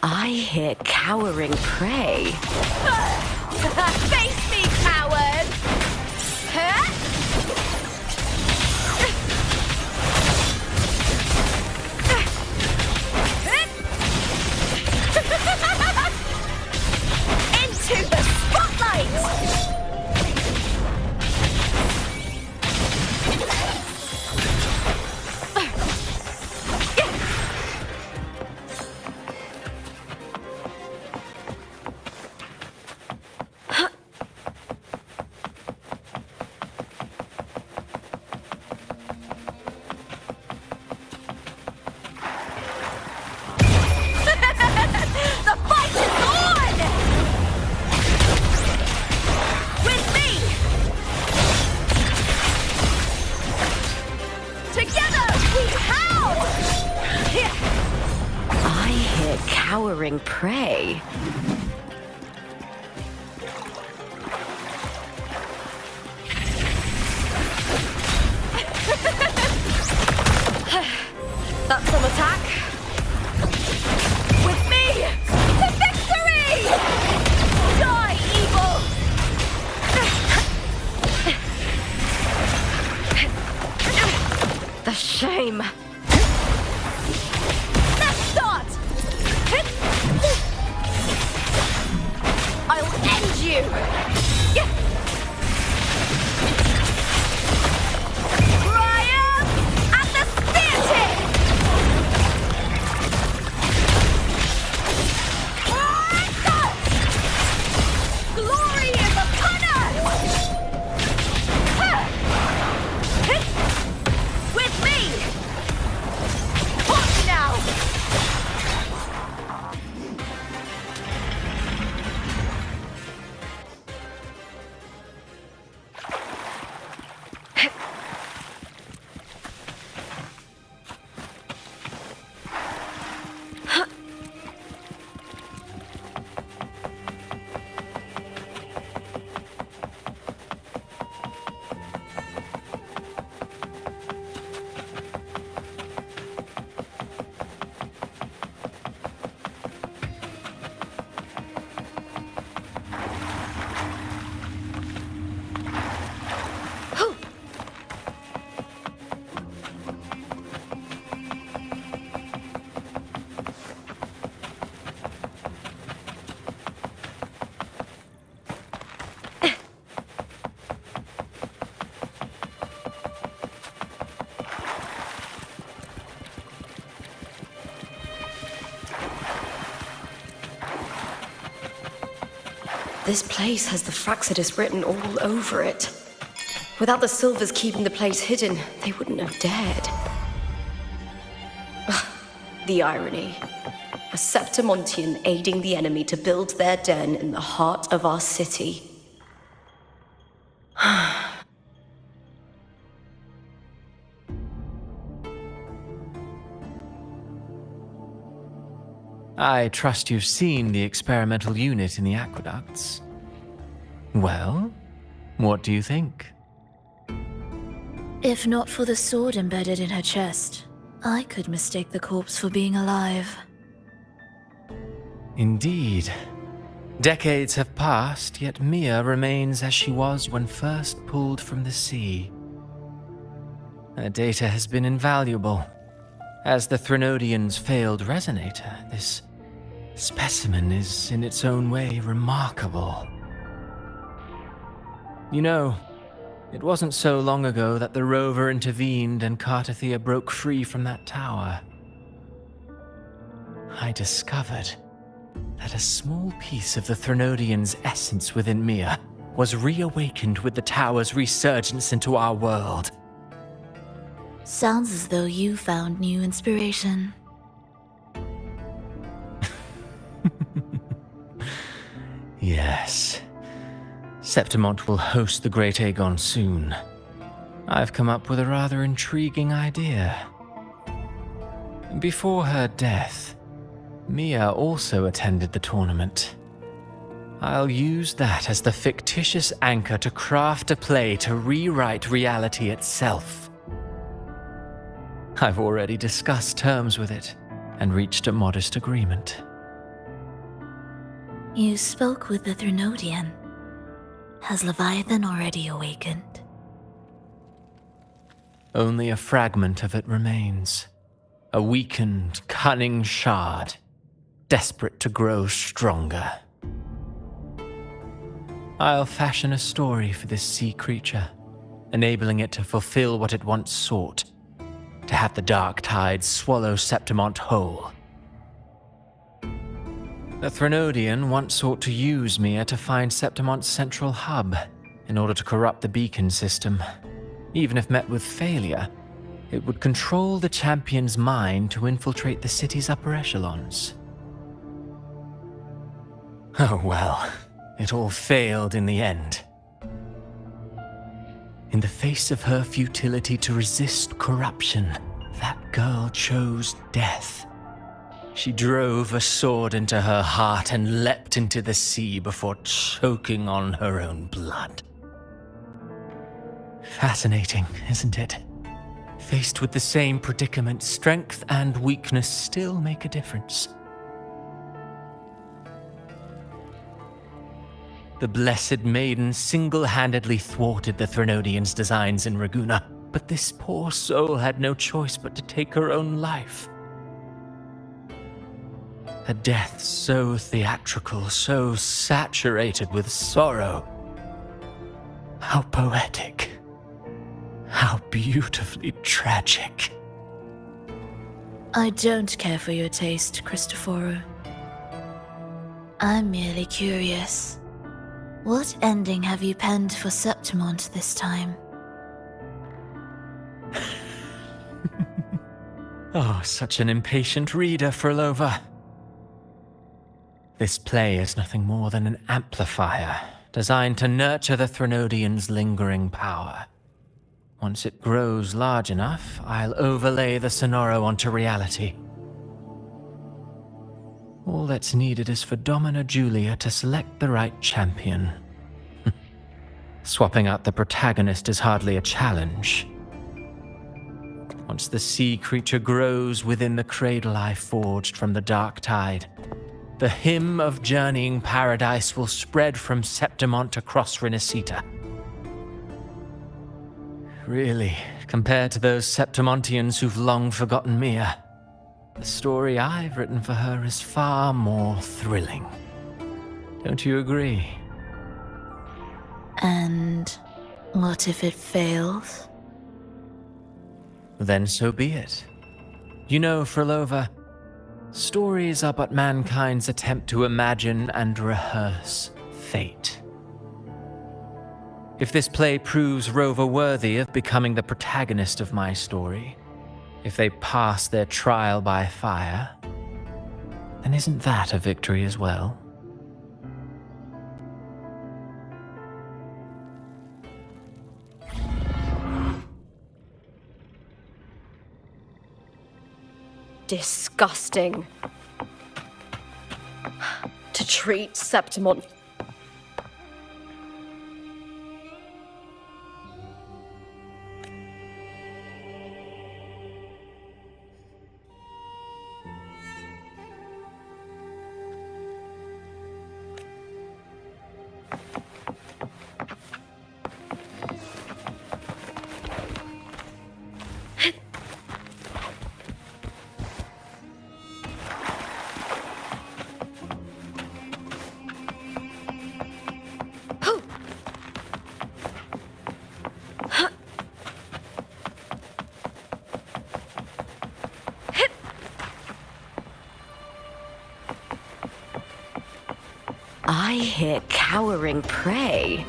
I hear cowering prey. Face me, coward! Huh? Into the spotlight! Cowering prey. That's some attack. With me to victory! Die, evil! The shame. Let's start! I'll end you! Triumph at the spear tip! Glory is upon us! With me! Watch now! This place has the Fraxidus written all over it. Without the Silvers keeping the place hidden, they wouldn't have dared. Ugh, the irony. A Septimontian aiding the enemy to build their den in the heart of our city. I trust you've seen the experimental unit in the aqueducts. Well, what do you think? If not for the sword embedded in her chest, I could mistake the corpse for being alive. Indeed. Decades have passed, yet Mia remains as she was when first pulled from the sea. Her data has been invaluable. As the Threnodian's failed resonator, this specimen is in its own way remarkable. You know, it wasn't so long ago that the rover intervened and Cartathea broke free from that tower. I discovered that a small piece of the Threnodian's essence within Mia was reawakened with the tower's resurgence into our world. Sounds as though you found new inspiration. Yes. Septimont will host the Great Aegon soon. I've come up with a rather intriguing idea. Before her death, Mia also attended the tournament. I'll use that as the fictitious anchor to craft a play to rewrite reality itself. I've already discussed terms with it and reached a modest agreement. You spoke with the Threnodian. Has Leviathan already awakened? Only a fragment of it remains. A weakened, cunning shard, desperate to grow stronger. I'll fashion a story for this sea creature, enabling it to fulfill what it once sought, to have the dark tides swallow Septimont whole. The Threnodian once sought to use Mia to find Septimont's central hub in order to corrupt the beacon system. Even if met with failure, it would control the champion's mind to infiltrate the city's upper echelons. Oh well, it all failed in the end. In the face of her futility to resist corruption, that girl chose death. She drove a sword into her heart and leapt into the sea before choking on her own blood. Fascinating, isn't it? Faced with the same predicament, strength and weakness still make a difference. The Blessed Maiden single-handedly thwarted the Threnodian's designs in Raguna, but this poor soul had no choice but to take her own life. A death so theatrical, so saturated with sorrow. How poetic. How beautifully tragic. I don't care for your taste, Cristoforo. I'm merely curious. What ending have you penned for Septimont this time? Oh, such an impatient reader, Frolova. This play is nothing more than an amplifier, designed to nurture the Threnodian's lingering power. Once it grows large enough, I'll overlay the Sonoro onto reality. All that's needed is for Domina Julia to select the right champion. Swapping out the protagonist is hardly a challenge. Once the sea creature grows within the cradle I forged from the dark tide, the hymn of journeying paradise will spread from Septimont across Renacita. Really, compared to those Septimontians who've long forgotten Mia, the story I've written for her is far more thrilling. Don't you agree? And what if it fails? Then so be it. You know, Frolova, stories are but mankind's attempt to imagine and rehearse fate. If this play proves Rover worthy of becoming the protagonist of my story, if they pass their trial by fire, then isn't that a victory as well? Disgusting. To treat Septimont. I hear cowering prey.